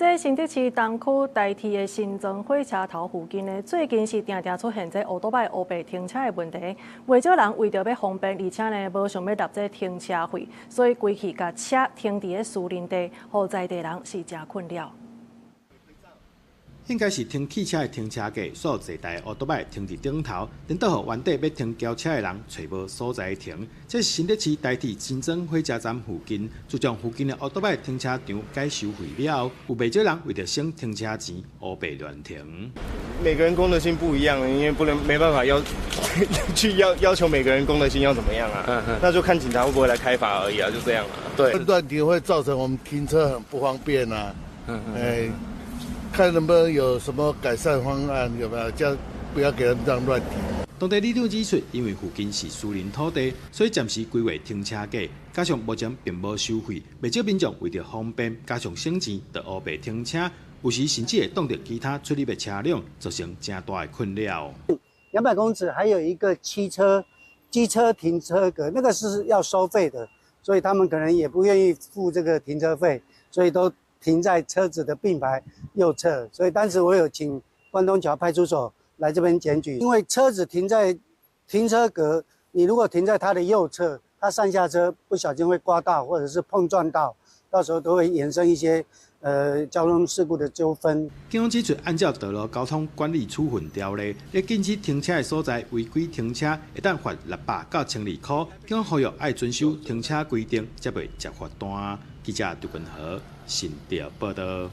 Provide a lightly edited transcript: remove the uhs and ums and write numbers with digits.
在新竹市东区台铁的新庄火车头附近呢，最近是常常出现这乌多摆乌白停车的问题。不少人为着要方便，而且呢无想要纳这停车费，所以规气甲车停伫个私人地，互在地人是真困扰。 应该是停汽车的停车格，所有坐台乌多摆停伫顶头，等到互原地要停轿车的人找无所在停。这是新竹市台铁新庄火车站附近，自从附近的乌多摆停车场改收费了后，有不少人为着省停车钱，乌白乱停。每个人公德心不一样，因为没办法要求每个人公德心要怎么样啊？那就看警察会不会来开罚而已啊，就这样啊。对，乱停会造成我们停车很不方便啊。看能不能有什么改善方案，有没有？这样不要给他们这样乱停。当地里长指出，因为附近是私人土地，所以暂时规划停车格，加上目前并无收费，不少民众为着方便加上省钱，就乌白停车，有时甚至会挡到其他出入的车辆，造成真大的困扰。200公尺还有一个机车停车格，那个是要收费的，所以他们可能也不愿意付这个停车费，所以都停在车子的并排右侧，所以当时我有请关东桥派出所来这边检举，因为车子停在停车格，你如果停在它的右侧，它上下车不小心会刮到或者是碰撞到，到时候都会衍生一些交通事故的纠纷。警方指出，按照道路交通管理处分条例，咧禁止停车的所在违规停车，会当罚600到1200块。警方呼吁爱遵守停车规定，才袂接罚单。记者杜君和新竹报道。